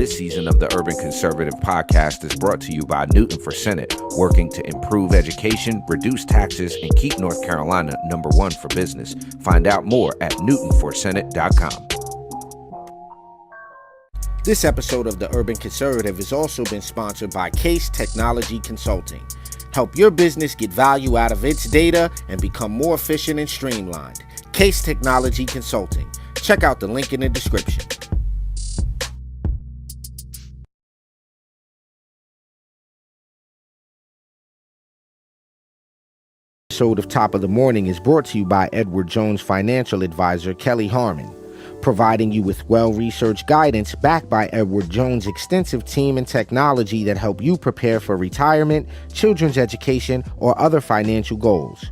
This season of the Urban Conservative Podcast is brought to you by Newton for Senate, working to improve education, reduce taxes, and keep North Carolina #1 for business. Find out more at newtonforsenate.com. This episode of the Urban Conservative has also been sponsored by Case Technology Consulting. Help your business get value out of its data and become more efficient and streamlined. Case Technology Consulting. Check out the link in the description. Episode of Top of the Morning is brought to you by Edward Jones financial advisor Kelly Harmon, providing you with well-researched guidance backed by Edward Jones' extensive team and technology that help you prepare for retirement, children's education, or other financial goals.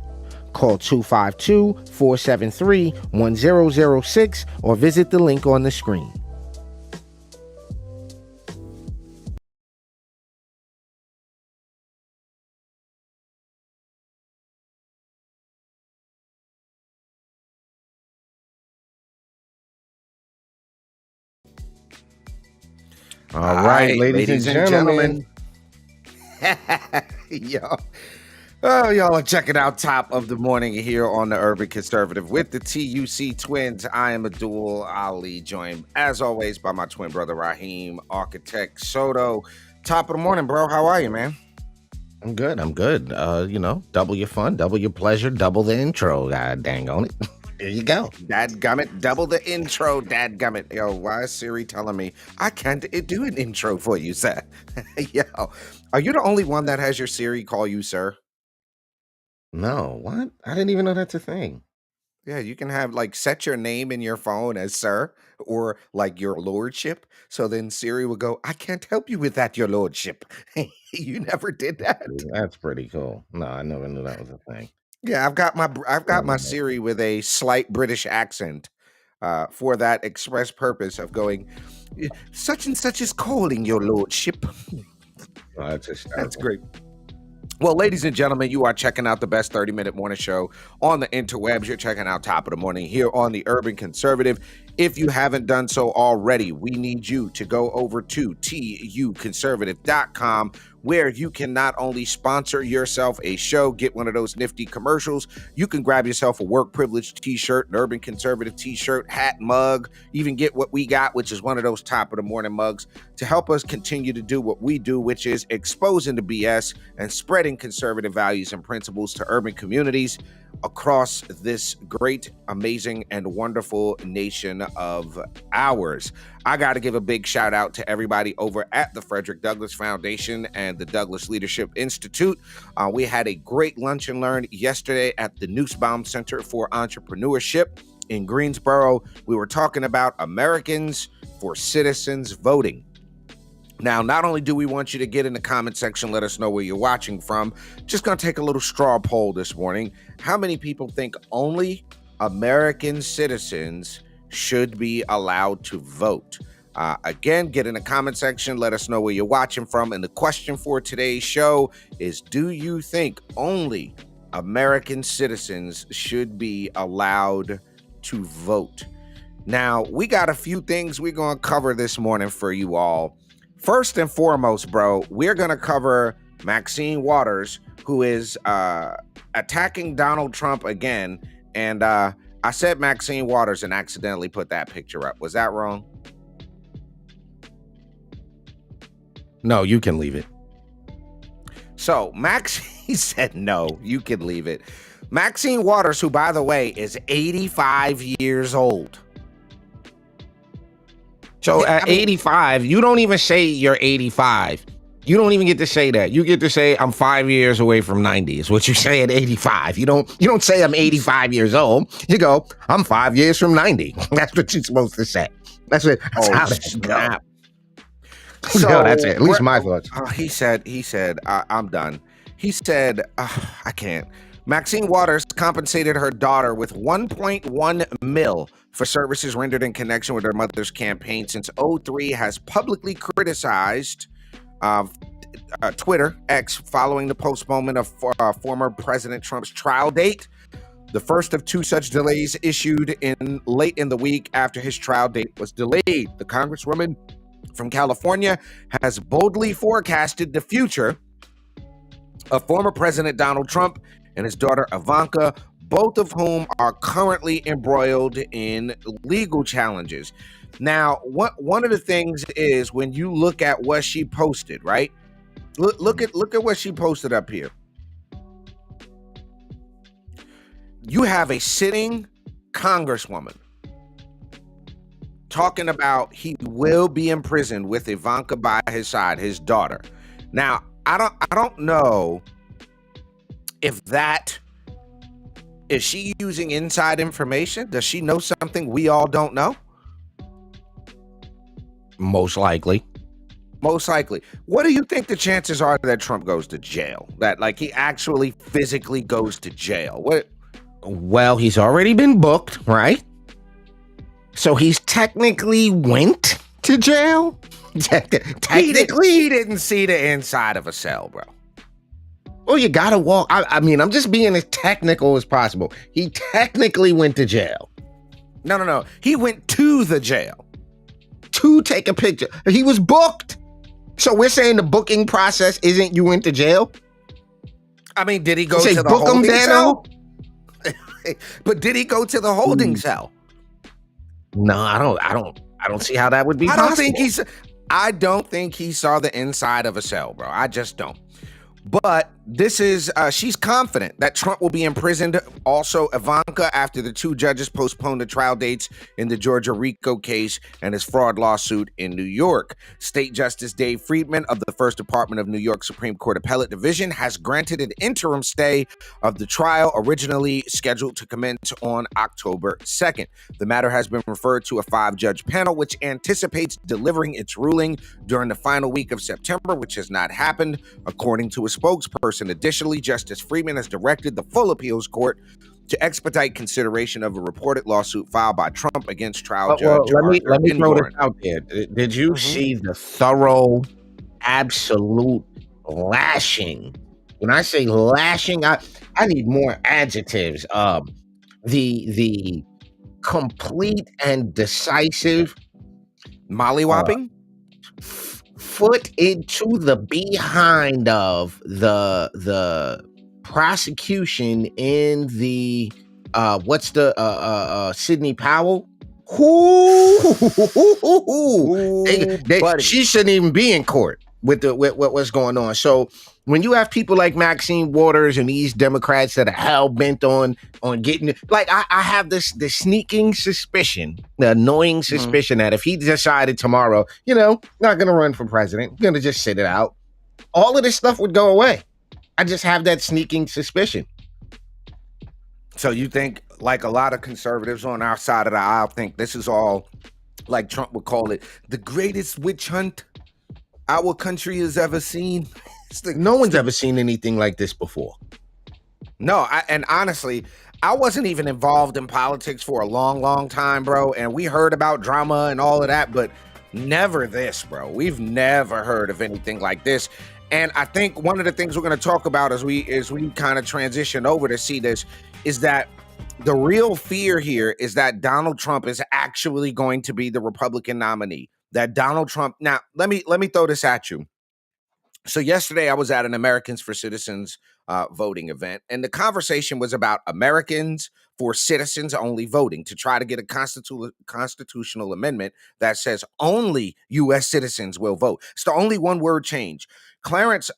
Call 252-473-1006 or visit the link on the screen. All right, ladies and gentlemen. Y'all are checking out Top of the Morning here on the Urban Conservative with the TUC twins. I am Abdul Ali, joined as always by my twin brother Raheem, architect Soto. Top of the morning, bro. How are you, man? I'm good. Double your fun, double your pleasure, double the intro. God dang on it. There you go. Dadgummit, double the intro, dadgummit. Yo, why is Siri telling me I can't do an intro for you, sir? Yo, are you the only one that has your Siri call you sir? No, what? I didn't even know that's a thing. Yeah, you can have set your name in your phone as sir or your lordship. So then Siri will go, I can't help you with that, your lordship. You never did that. That's pretty cool. No, I never knew that was a thing. Yeah, I've got my Siri with a slight British accent for that express purpose of going, such and such is calling your lordship. Oh, that's great. Well, ladies and gentlemen, you are checking out the best 30-minute morning show on the interwebs. You're checking out Top of the Morning here on the Urban Conservative. If you haven't done so already, we need you to go over to tuconservative.com, where you can not only sponsor yourself a show, get one of those nifty commercials, you can grab yourself a work privilege t-shirt, an Urban Conservative t-shirt, hat, mug, even get what we got, which is one of those Top of the Morning mugs, to help us continue to do what we do, which is exposing the BS and spreading conservative values and principles to urban communities across this great, amazing, and wonderful nation of ours. I got to give a big shout out to everybody over at the Frederick Douglass Foundation and the Douglass Leadership Institute. We had a great lunch and learn yesterday at the Nussbaum Center for Entrepreneurship in Greensboro. We were talking about Americans for Citizens Voting. Now, not only do we want you to get in the comment section, let us know where you're watching from, just going to take a little straw poll this morning. How many people think only American citizens should be allowed to vote? Again, get in the comment section, let us know where you're watching from. And the question for today's show is, do you think only American citizens should be allowed to vote? Now, we got a few things we're going to cover this morning for you all. First and foremost, bro, we're going to cover Maxine Waters, who is attacking Donald Trump again. And I said Maxine Waters and accidentally put that picture up. Was that wrong? No, you can leave it. So Maxine said, no, you can leave it. Maxine Waters, who, by the way, is 85 years old. So at 85, you don't even say you're 85. You don't even get to say that. You get to say I'm 5 years away from 90 is what you say at 85. You don't say I'm 85 years old. You go, I'm 5 years from 90. That's what you're supposed to say. That's how that go. So that's it. At least my thoughts. He said, I'm done. He said, I can't. Maxine Waters compensated her daughter with $1.1 million for services rendered in connection with her mother's campaign since 2003, has publicly criticized Twitter, X, following the postponement of former President Trump's trial date. The first of two such delays issued late in the week after his trial date was delayed. The Congresswoman from California has boldly forecasted the future of former President Donald Trump and his daughter Ivanka, both of whom are currently embroiled in legal challenges. Now, one of the things is when you look at what she posted, right? Look at what she posted up here. You have a sitting congresswoman talking about he will be imprisoned with Ivanka by his side, his daughter. Now, I don't know if is she using inside information? Does she know something we all don't know? Most likely. Most likely. What do you think the chances are that Trump goes to jail? That like he actually physically goes to jail? What? Well, he's already been booked, right? So he's technically went to jail. Technically, he didn't see the inside of a cell, bro. Well, you gotta walk. I mean, I'm just being as technical as possible. He technically went to jail. No. He went to the jail to take a picture. He was booked. So we're saying the booking process isn't you went to jail? I mean, did he go to the holding cell? But did he go to the holding cell? No, I don't see how that would be possible. I don't think he saw the inside of a cell, bro. I just don't. But this is, she's confident that Trump will be imprisoned. Also, Ivanka, after the two judges postponed the trial dates in the Georgia RICO case and his fraud lawsuit in New York. State Justice Dave Friedman of the First Department of New York Supreme Court Appellate Division has granted an interim stay of the trial originally scheduled to commence on October 2nd. The matter has been referred to a 5-judge panel, which anticipates delivering its ruling during the final week of September, which has not happened, according to a spokesperson. Additionally, Justice Friedman has directed the full appeals court to expedite consideration of a reported lawsuit filed by Trump against trial judge. Let me throw this out there. Did you see the thorough, absolute lashing? When I say lashing, I need more adjectives. The complete and decisive mollywopping. Foot into the behind of the prosecution in the Sidney Powell. She shouldn't even be in court with what's going on. So when you have people like Maxine Waters and these Democrats that are hell bent on getting, like, I have this sneaking suspicion, the annoying suspicion that if he decided tomorrow, not gonna run for president, gonna just sit it out, all of this stuff would go away. I just have that sneaking suspicion. So you think, like a lot of conservatives on our side of the aisle, think this is all, like Trump would call it, the greatest witch hunt our country has ever seen? No one's ever seen anything like this before. No, and honestly, I wasn't even involved in politics for a long, long time, bro. And we heard about drama and all of that, but never this, bro. We've never heard of anything like this. And I think one of the things we're going to talk about as we kind of transition over to see this is that the real fear here is that Donald Trump is actually going to be the Republican nominee. That Donald Trump. Now, let me throw this at you. So yesterday I was at an Americans for Citizens voting event, and the conversation was about Americans for Citizens only voting to try to get a constitutional amendment that says only U.S. citizens will vote. It's the only one word change. Clarence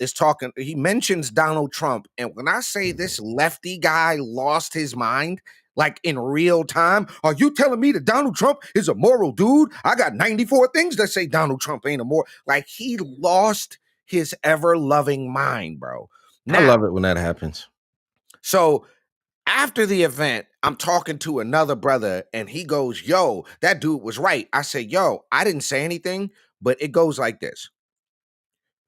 is talking. He mentions Donald Trump, and when I say this lefty guy lost his mind, like in real time, are you telling me that Donald Trump is a moral dude? I got 94 things that say Donald Trump ain't a moral. Like, he lost his ever-loving mind, bro. Now, I love it when that happens. So after the event, I'm talking to another brother, and he goes, yo, that dude was right. I say, yo, I didn't say anything, but it goes like this.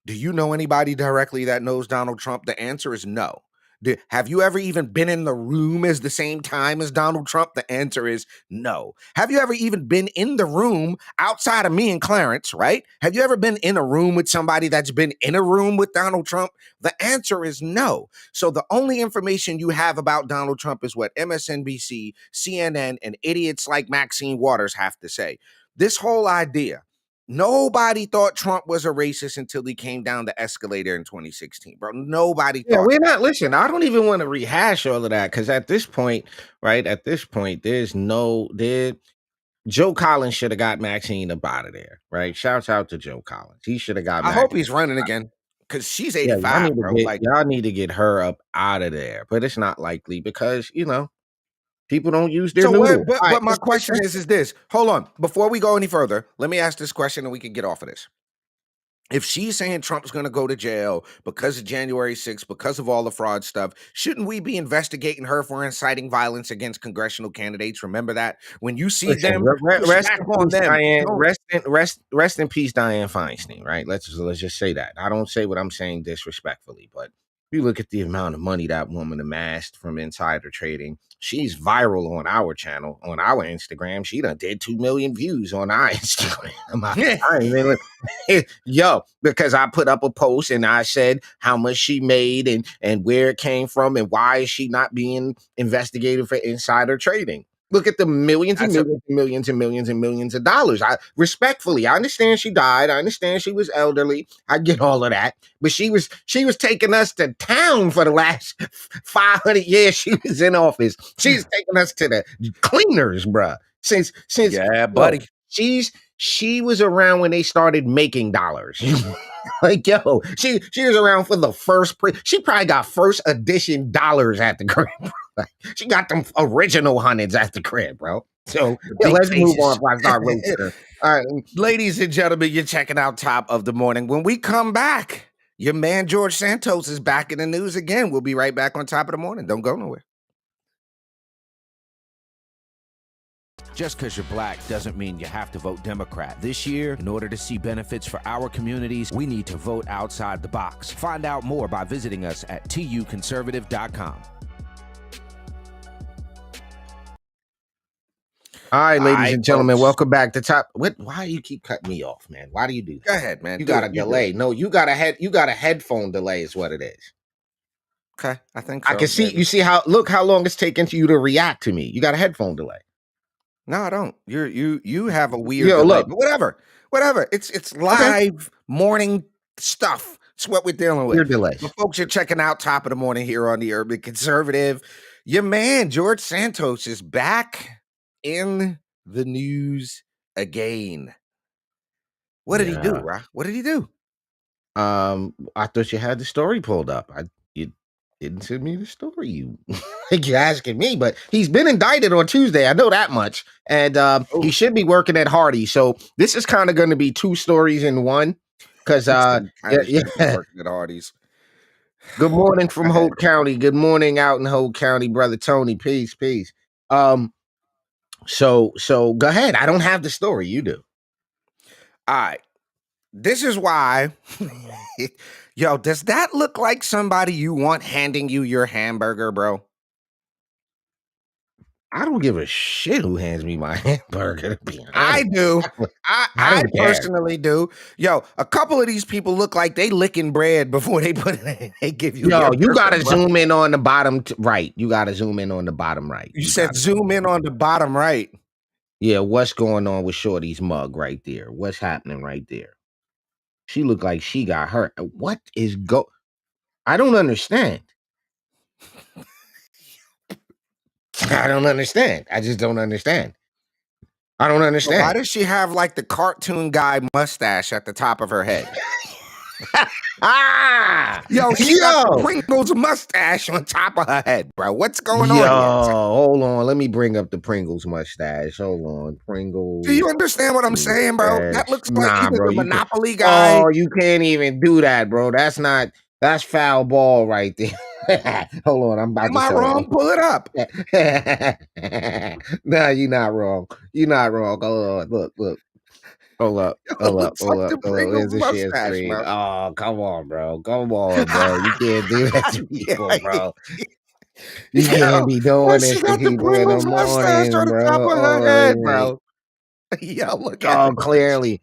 Do you know anybody directly that knows Donald Trump? The answer is no. Have you ever even been in the room at the same time as Donald Trump? The answer is no. Have you ever even been in the room outside of me and Clarence, right? Have you ever been in a room with somebody that's been in a room with Donald Trump? The answer is no. So the only information you have about Donald Trump is what MSNBC, CNN, and idiots like Maxine Waters have to say. This whole idea Nobody thought Trump was a racist until he came down the escalator in 2016, bro. Nobody Yeah, thought we're that. not. Listen, I don't even want to rehash all of that because at this point, right? At this point, there's no there. Joe Collins should have got Maxine up out of there, right? Shouts out to Joe Collins. He should have got I hope Maxine. he's running again because she's Yeah, 85, bro. Like, y'all need to get her up out of there, but it's not likely because people don't use their so what? noodle. All right, But my question is this. Hold on, before we go any further, let me ask this question and we can get off of this. If she's saying Trump's going to go to jail because of January 6th, because of all the fraud stuff, shouldn't we be investigating her for inciting violence against congressional candidates? Remember that when you see listen, them, push rest back in on peace, them. Diane. Don't. Rest in peace, Diane Feinstein. Right? Let's just say that. I don't say what I'm saying disrespectfully, but if you look at the amount of money that woman amassed from insider trading, she's viral on our channel, on our Instagram. She done did 2 million views on our Instagram. I ain't even yo, because I put up a post and I said how much she made and where it came from and why is she not being investigated for insider trading. Look at the millions and That's a millions and millions and millions and millions of dollars. I respectfully, I understand she died. I understand she was elderly. I get all of that. But she was taking us to town for the last 500 years she was in office. She's taking us to the cleaners, bruh. Since yeah, yo, buddy. she was around when they started making dollars. Like, yo, she was around for the first she probably got first edition dollars at the crib. She got them original hundreds at the crib, bro. So The yeah, big let's move on faces. before I start roasting her. All right. Ladies and gentlemen, you're checking out Top of the Morning. When we come back, your man George Santos is back in the news again. We'll be right back on Top of the Morning. Don't go nowhere. Just because you're black doesn't mean you have to vote Democrat. This year, in order to see benefits for our communities, we need to vote outside the box. Find out more by visiting us at tuconservative.com. All right, ladies Hi, and gentlemen, folks. welcome back to Top. Why do you keep cutting me off, man? Why do you do that? Go ahead, man. You Do got it. a You do delay. it. No, you got a headphone delay is what it is. Okay, I think I so. can see Maybe. you see how long it's taking to you to react to me. You got a headphone delay. No, I don't. You have a weird Yo, delay, look. but whatever. It's Okay. live morning stuff. It's what we're dealing with. Your delay. But folks, you're checking out Top of the Morning here on the Urban Conservative. Your man George Santos is back in the news again. What did he do, Yeah. Ra? What did he do? I thought you had the story pulled up. You didn't send me the story. You like you're asking me, but he's been indicted on Tuesday. I know that much. And he should be working at Hardees. So this is kind of going to be two stories in one. Because He said he kind of yeah. should be working at Hardees. Good morning Go from ahead. Hope County. Good morning out in Hope County, brother Tony. Peace. Um, so go ahead. I don't have the story. You do. All right. This is why. Yo, does that look like somebody you want handing you your hamburger, bro? I don't give a shit who hands me my hamburger, to be honest. I do. I don't care. personally do. Yo, a couple of these people look like they licking bread before they put it in. They give you. Yo, you gotta bro. zoom in on the bottom right. You gotta zoom in on the bottom right. You said zoom in on the bottom right. Yeah, what's going on with Shorty's mug right there? What's happening right there? She looked like she got hurt. What is I don't understand. I don't understand. I just don't understand. I don't So why understand. does she have like the cartoon guy mustache at the top of her head? Yo, she got the Pringles mustache on top of her head, bro. What's going on here? Hold on. Let me bring up the Pringles mustache. Hold on. Pringles. Do you understand what I'm saying, bro? That looks like either bro, the Monopoly guy. Oh, you can't even do that, bro. That's foul ball right there. Hold on, I'm about Am to I show wrong? Pull it up. Nah, you're not wrong. You're not wrong. Hold on. Look. Hold up. It looks like the Where's Pringles the share mustache, screen? bro. Oh, come on, bro. Come on, bro. You can't do that to people, bro. You can't be doing She this to got the people in the Pringles mustache morning, on the top bro. of her head, bro. Yo, look at it. Clearly.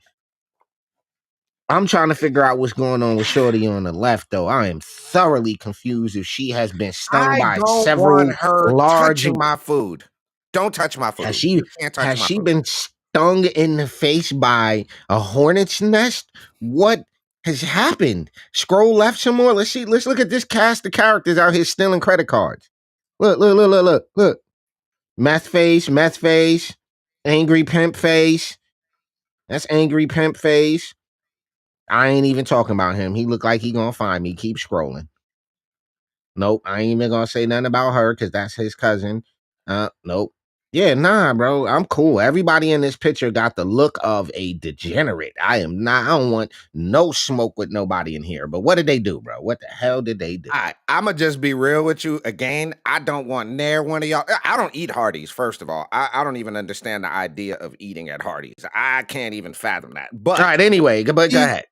I'm trying to figure out what's going on with Shorty on the left, though. I am thoroughly confused if she has been stung I by don't several want her large. touching my food. Don't touch my food. You can't touch my food. stung in the face by a hornet's nest? What has happened? Scroll left some more. Let's see. Let's look at this cast of characters out here stealing credit cards. Look. Meth face, angry pimp face. That's angry pimp face. I ain't even talking about him. He look like he gonna find me. Keep scrolling. Nope, I ain't even gonna say nothing about her because that's his cousin. Nope. Yeah, nah, bro. I'm cool. Everybody in this picture got the look of a degenerate. I don't want no smoke with nobody in here. But what did they do, bro? What the hell did they do? I'ma just be real with you again. I don't want near one of y'all. I don't eat Hardees, first of all. I don't even understand the idea of eating at Hardees. I can't even fathom that. But all right, anyway, but go ahead.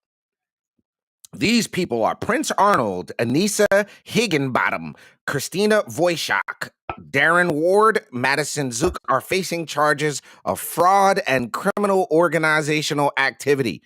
These people are Prince Arnold, Anissa Higginbottom, Christina Wojcik, Darren Ward, Madison Zook are facing charges of fraud and criminal organizational activity.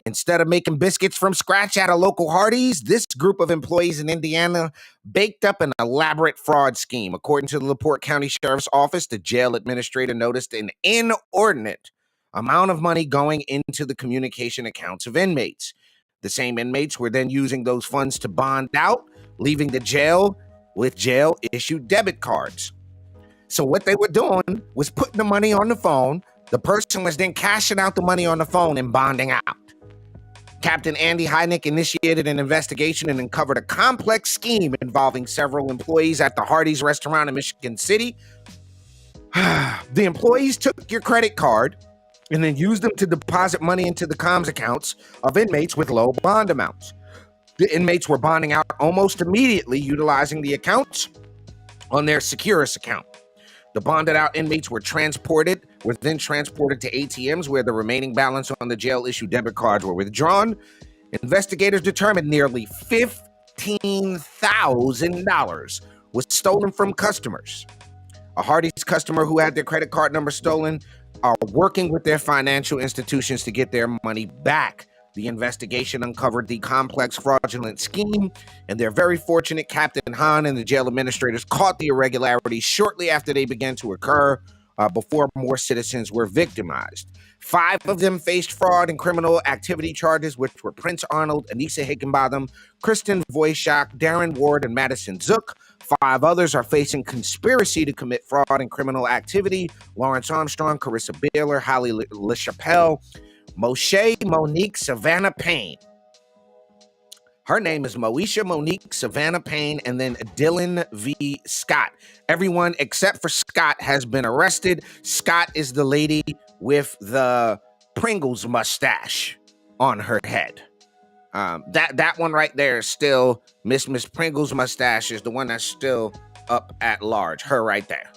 Instead of making biscuits from scratch at a local Hardee's, this group of employees in Indiana baked up an elaborate fraud scheme. According to the LaPorte County Sheriff's Office, the jail administrator noticed an inordinate amount of money going into the communication accounts of inmates. The same inmates were then using those funds to bond out, leaving the jail with jail-issued debit cards. So what they were doing was putting the money on the phone. The person was then cashing out the money on the phone and bonding out. Captain Andy Hynek initiated an investigation and uncovered a complex scheme involving several employees at the Hardee's restaurant in Michigan City. The employees took your credit card and then used them to deposit money into the comms accounts of inmates with low bond amounts. The inmates were bonding out almost immediately, utilizing the accounts on their Securus account. The bonded out inmates were then transported to ATMs where the remaining balance on the jail-issued debit cards were withdrawn. Investigators determined nearly $15,000 was stolen from customers. A Hardee's customer who had their credit card number stolen are working with their financial institutions to get their money back. The investigation uncovered the complex fraudulent scheme, and they're very fortunate Captain Hahn and the jail administrators caught the irregularities shortly after they began to occur, before more citizens were victimized. 5 of them faced fraud and criminal activity charges, which were Prince Arnold, Anissa Higginbottom, Kristen Wojcik, Darren Ward, and Madison Zook. 5 others are facing conspiracy to commit fraud and criminal activity: Lawrence Armstrong, Carissa Baylor, Holly LaChapelle, Moshe Monique Savannah Payne. Her name is Moesha Monique Savannah Payne, and then Dylan V. Scott. Everyone except for Scott has been arrested. Scott is the lady with the Pringles mustache on her head. That one right there is still Miss Pringles mustache is the one that's still up at large. Her right there.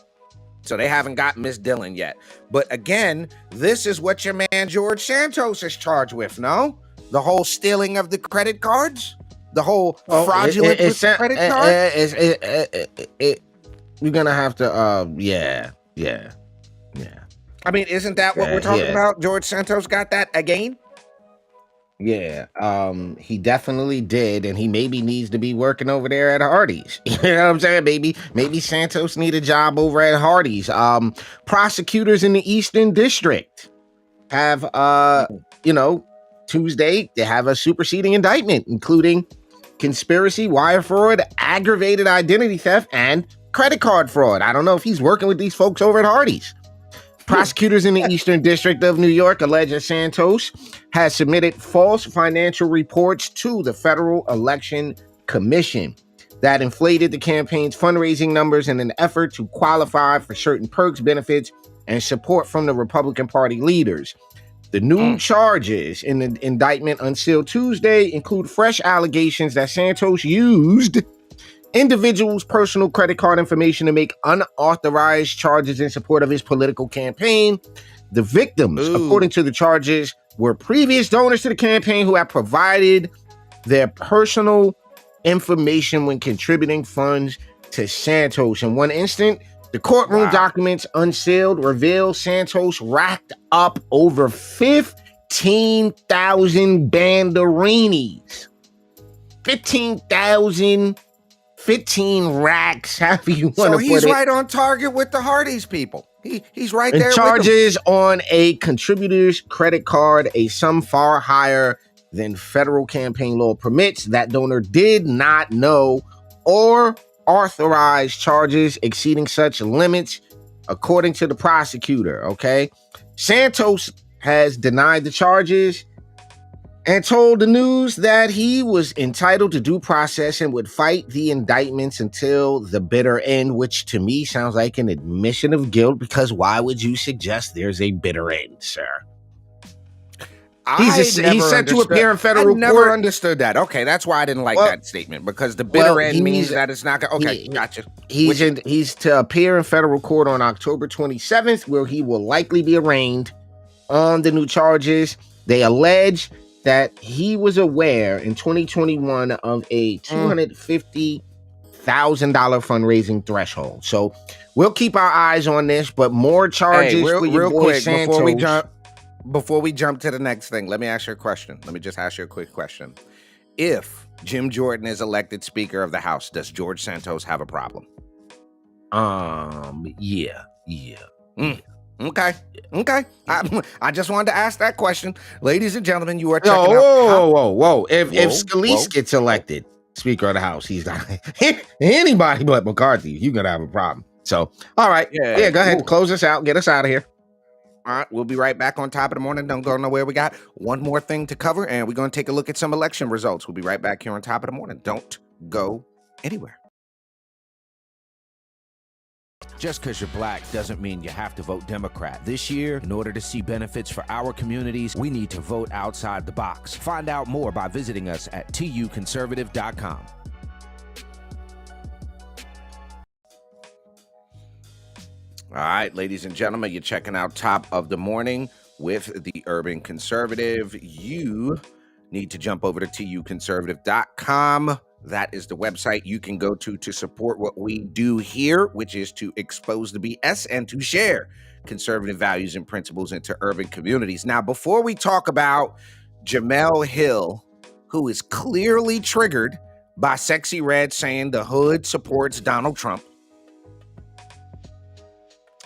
So they haven't got Miss Dillon yet. But again, this is what your man George Santos is charged with, no? The whole stealing of the credit cards? The whole fraudulent credit cards? We're going to have to, yeah. I mean, isn't that what we're talking about? George Santos got that again? Yeah, he definitely did, and he maybe needs to be working over there at Hardee's. You know what I'm saying? Maybe Santos need a job over at Hardee's. Prosecutors in the Eastern District have, Tuesday, they have a superseding indictment, including conspiracy, wire fraud, aggravated identity theft, and credit card fraud. I don't know if he's working with these folks over at Hardee's. Prosecutors in the Eastern District of New York allege that Santos has submitted false financial reports to the Federal Election Commission that inflated the campaign's fundraising numbers in an effort to qualify for certain perks, benefits, and support from the Republican Party leaders. The new charges in the indictment unsealed Tuesday include fresh allegations that Santos used individuals' personal credit card information to make unauthorized charges in support of his political campaign. The victims, according to the charges, were previous donors to the campaign who had provided their personal information when contributing funds to Santos. In one instant, the courtroom documents unsealed reveal Santos racked up over 15,000 banderinis. 15 racks, however you want to put it. So he's right on target with the Hardee's people. He's right And there with charges on a contributor's credit card, a sum far higher than federal campaign law permits. That donor did not know or authorize charges exceeding such limits, according to the prosecutor. Okay. Santos has denied the charges and told the news that he was entitled to due process and would fight the indictments until the bitter end, which to me sounds like an admission of guilt, because why would you suggest there's a bitter end, sir? He's set to appear in federal court. I never understood that. Okay, that's why I didn't like that statement, because the bitter end means that it's not going to... Okay, gotcha. He's to appear in federal court on October 27th, where he will likely be arraigned on the new charges. They allege that he was aware in 2021 of a $250,000 fundraising threshold. So we'll keep our eyes on this, but more charges for your boy quick, Santos. Before we jump to the next thing, let me ask you a question. Let me just ask you a quick question. If Jim Jordan is elected Speaker of the House, does George Santos have a problem? Yeah. Okay. I just wanted to ask that question. Ladies and gentlemen, you are checking out... Whoa. If Scalise gets elected Speaker of the House, he's not... Anybody but McCarthy, you're going to have a problem. So, all right. Yeah, go ahead. Close us out. Get us out of here. All right, we'll be right back on Top of the Morning. Don't go nowhere. We got one more thing to cover, and we're going to take a look at some election results. We'll be right back here on Top of the Morning. Don't go anywhere. Just because you're black doesn't mean you have to vote Democrat. This year, in order to see benefits for our communities, we need to vote outside the box. Find out more by visiting us at tuconservative.com. All right, ladies and gentlemen, you're checking out Top of the Morning with the Urban Conservative. You need to jump over to tuconservative.com. That is the website you can go to support what we do here, which is to expose the BS and to share conservative values and principles into urban communities. Now, before we talk about Jemele Hill, who is clearly triggered by Sexy Red saying the hood supports Donald Trump,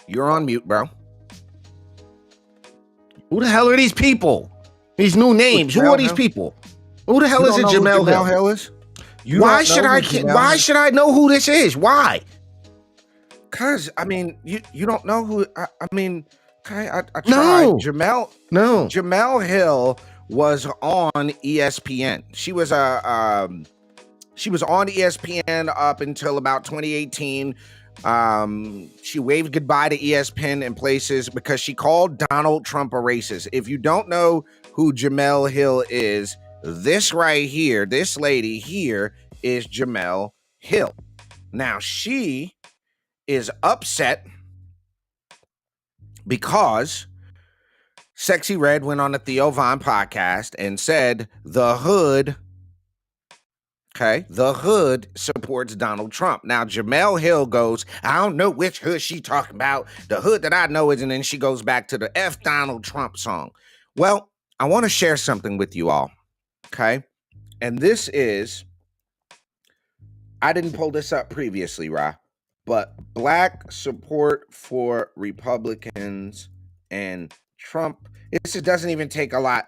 you're on mute, bro. Who the hell are these people? These new names. Who are these people? Who the hell is it? Jemele Hill is? Why should I know who this is? Why? Because I mean, you don't know who. I mean, okay, I tried. No. Jemele Hill was on ESPN. She was on ESPN up until about 2018. She waved goodbye to ESPN in places because she called Donald Trump a racist. If you don't know who Jemele Hill is, this right here, this lady here is Jemele Hill. Now, she is upset because Sexy Red went on the Theo Von podcast and said the hood supports Donald Trump. Now, Jemele Hill goes, I don't know which hood she talking about. The hood that I know is, and then she goes back to the F Donald Trump song. Well, I want to share something with you all, okay? And this is, I didn't pull this up previously, Ra, but black support for Republicans and Trump. This doesn't even take a lot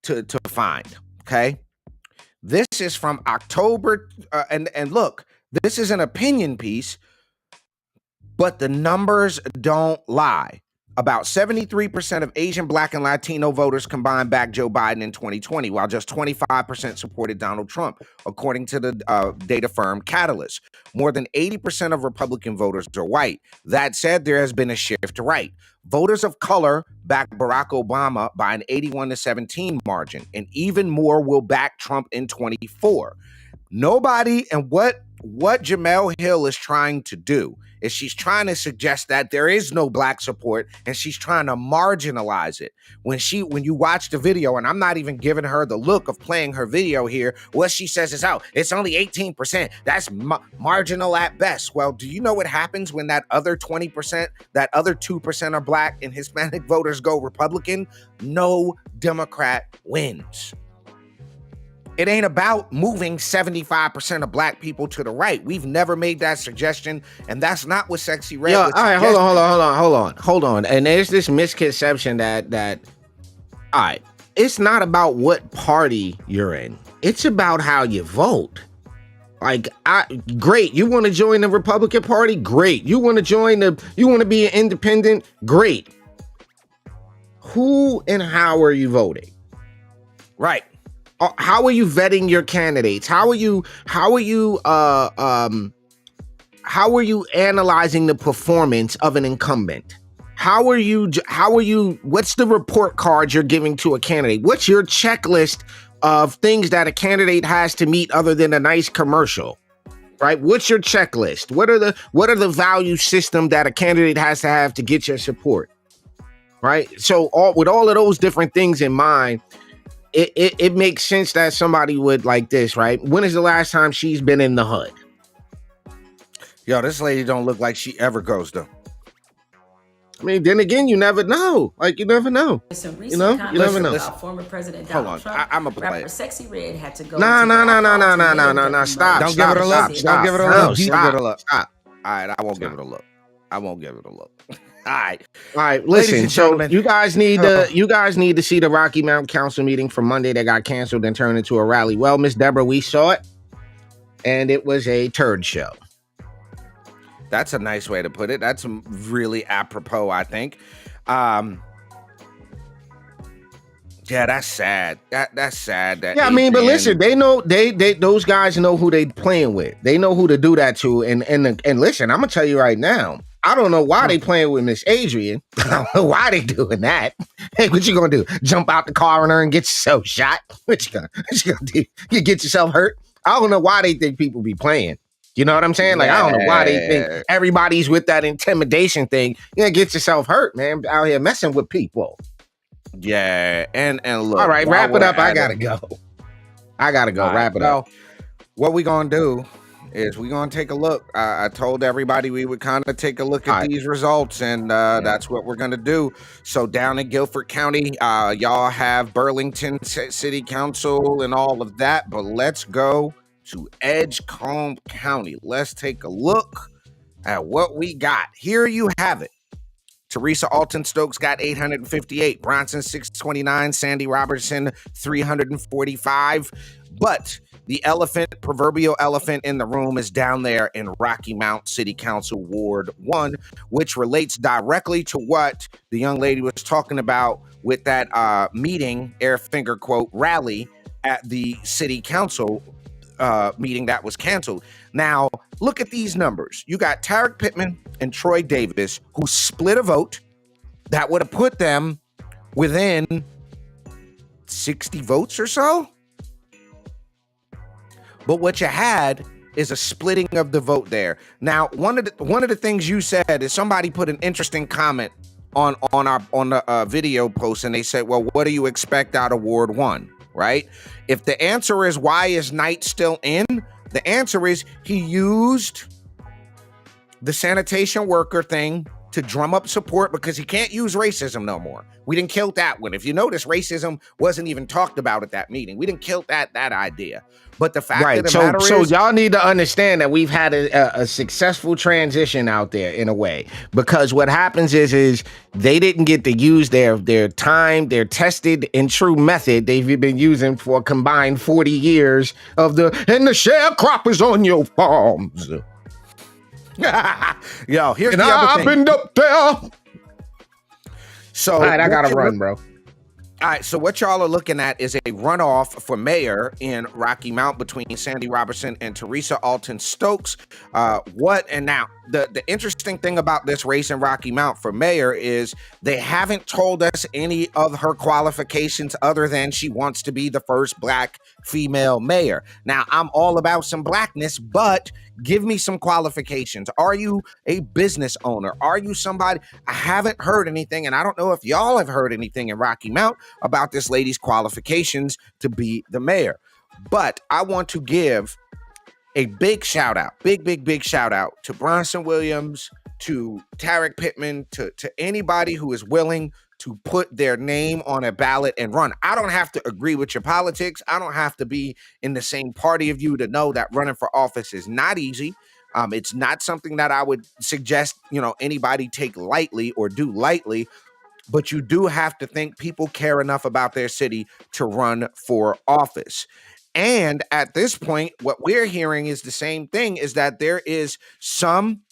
to find, okay? This is from October, and look, this is an opinion piece, but the numbers don't lie. About 73% of Asian, Black, and Latino voters combined backed Joe Biden in 2020, while just 25% supported Donald Trump, according to the data firm Catalyst. More than 80% of Republican voters are white. That said, there has been a shift to right. Voters of color backed Barack Obama by an 81-17 margin, and even more will back Trump in 24. Nobody, and what Jemele Hill is trying to do is she's trying to suggest that there is no black support, and she's trying to marginalize it. When you watch the video, and I'm not even giving her the look of playing her video here, what she says is, oh, it's only 18%. That's marginal at best. Well, do you know what happens when that other 20%, that other 2% are black and Hispanic voters go Republican? No Democrat wins. It ain't about moving 75% of black people to the right. We've never made that suggestion, and that's not what Sexy Red Yo, was all right, suggesting. hold on. And there's this misconception that all right, it's not about what party you're in. It's about how you vote. Like, great. You want to join the Republican Party? Great. You want to be an independent? Great. Who and how are you voting? Right. How are you vetting your candidates? How are you analyzing the performance of an incumbent? How are you what's the report card you're giving to a candidate? What's your checklist of things that a candidate has to meet other than a nice commercial? Right? What's your checklist? What are the value system that a candidate has to have to get your support? Right? So with all of those different things in mind, it makes sense that somebody would like this, right? When is the last time she's been in the hood? Yo, this lady don't look like she ever goes though. I mean, then again, you never know. Like, you never know. You never know. Former President Donald Trump, I'm a player. Sexy Red had to go. No. Stop. Don't give it a look. Don't give it a look. Don't give it a look. Stop. All right, I won't give it a look. I won't give it a look. All right. Listen. So you guys need to see the Rocky Mount Council meeting from Monday that got canceled and turned into a rally. Well, Miss Deborah, we saw it, and it was a turd show. That's a nice way to put it. That's really apropos, I think. Yeah, that's sad. That's sad. That I mean, but listen, they know those guys know who they playing with. They know who to do that to. And listen, I'm gonna tell you right now. I don't know why they playing with Miss Adrian. I don't know why they doing that. Hey, what you gonna do? Jump out the car on her and get yourself shot? What you gonna do? You get yourself hurt? I don't know why they think people be playing. You know what I'm saying? Like, I don't know why they think everybody's with that intimidation thing. You know, get yourself hurt, man. Out here messing with people. Yeah, and look. All right, wrap it up. I gotta go. Wrap it up. What we gonna do is we gonna take a look. I told everybody we would kind of take a look at these results, and that's what we're gonna do. So down in Guilford County, y'all have Burlington City Council and all of that, but let's go to Edgecombe County. Let's take a look at what we got. Here you have it. Teresa Alton Stokes got 858, Bronson 629, Sandy Robertson 345. But the proverbial elephant in the room is down there in Rocky Mount City Council Ward 1, which relates directly to what the young lady was talking about with that meeting, air finger quote, rally at the city council meeting that was canceled. Now, look at these numbers. You got Tarek Pittman and Troy Davis, who split a vote that would have put them within 60 votes or so. But what you had is a splitting of the vote there. Now, one of the things you said is somebody put an interesting comment on the video post, and they said, "Well, what do you expect out of Ward 1?" Right? If the answer is why is Knight still in, the answer is he used the sanitation worker thing to drum up support because he can't use racism no more. We didn't kill that one. If you notice, racism wasn't even talked about at that meeting. We didn't kill that idea. But the fact of the matter is... So y'all need to understand that we've had a successful transition out there in a way. Because what happens is they didn't get to use their time, their tested and true method they've been using for a combined 40 years of the sharecroppers on your farms. Yo, here's and the other thing. I've been up there. So, all right, I gotta run, bro. All right, so what y'all are looking at is a runoff for mayor in Rocky Mount between Sandy Robertson and Teresa Alton Stokes. Now, the interesting thing about this race in Rocky Mount for mayor is they haven't told us any of her qualifications other than she wants to be the first Black female mayor. Now, I'm all about some Blackness, but give me some qualifications. Are you a business owner? Are you somebody? I haven't heard anything, and I don't know if y'all have heard anything in Rocky Mount about this lady's qualifications to be the mayor. But I want to give a big shout out, big shout out to Bronson Williams, to Tarek Pittman, to anybody who is willing to put their name on a ballot and run. I don't have to agree with your politics. I don't have to be in the same party of you to know that running for office is not easy. It's not something that I would suggest, anybody take lightly or do lightly. But you do have to think people care enough about their city to run for office. And at this point, what we're hearing is the same thing, is that there is some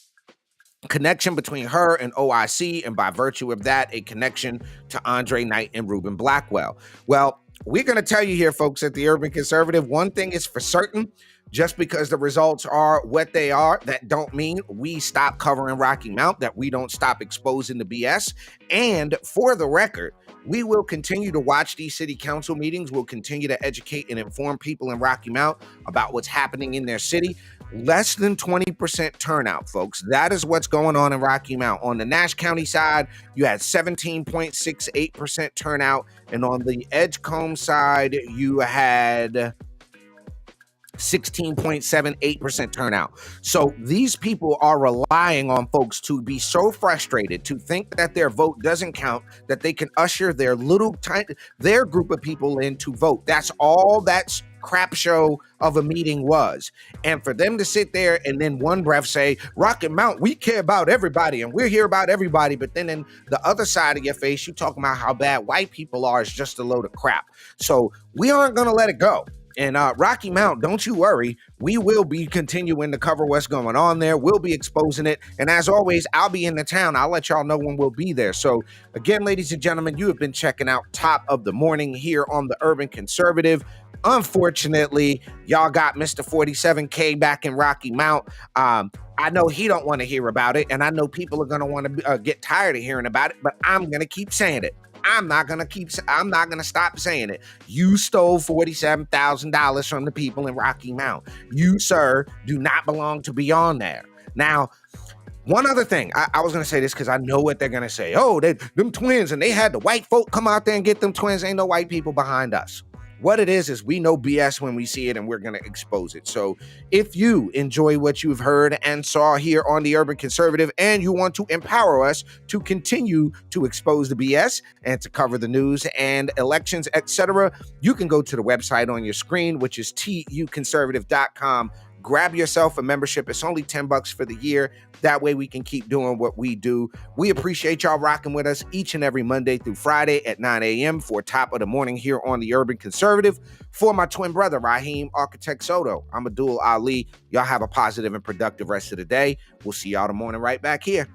connection between her and OIC, and by virtue of that, a connection to Andre Knight and Ruben Blackwell. Well, we're going to tell you here, folks, at the Urban Conservative, one thing is for certain. Just because the results are what they are, that don't mean we stop covering Rocky Mount, that we don't stop exposing the BS. And for the record, we will continue to watch these city council meetings. We'll continue to educate and inform people in Rocky Mount about what's happening in their city. Less than 20% turnout, folks. That is what's going on in Rocky Mount. On the Nash County side, you had 17.68% turnout. And on the Edgecombe side, you had 16.78% turnout. So these people are relying on folks to be so frustrated, to think that their vote doesn't count, that they can usher their their group of people in to vote. That's all that crap show of a meeting was. And for them to sit there and then one breath say, Rocky Mount, we care about everybody and we're here about everybody, but then in the other side of your face, you talking about how bad white people are, is just a load of crap. So we aren't going to let it go. And Rocky Mount, don't you worry. We will be continuing to cover what's going on there. We'll be exposing it. And as always, I'll be in the town. I'll let y'all know when we'll be there. So again, ladies and gentlemen, you have been checking out Top of the Morning here on the Urban Conservative. Unfortunately, y'all got Mr. 47K back in Rocky Mount. I know he don't want to hear about it. And I know people are going to want to get tired of hearing about it. But I'm going to keep saying it. I'm not going to stop saying it. You stole $47,000 from the people in Rocky Mount. You, sir, do not belong to be on there. Now, one other thing, I was going to say this because I know what they're going to say. Oh, them twins, and they had the white folk come out there and get them twins. Ain't no white people behind us. What it is we know BS when we see it, and we're going to expose it. So if you enjoy what you've heard and saw here on the Urban Conservative, and you want to empower us to continue to expose the BS and to cover the news and elections, etc., you can go to the website on your screen, which is tuconservative.com. Grab yourself a membership. It's only $10 for the year. That way we can keep doing what we do. We appreciate y'all rocking with us each and every Monday through Friday at 9 a.m. for Top of the Morning here on the Urban Conservative. For my twin brother, Raheem Architect Soto, I'm Abdul Ali. Y'all have a positive and productive rest of the day. We'll see y'all tomorrow right back here.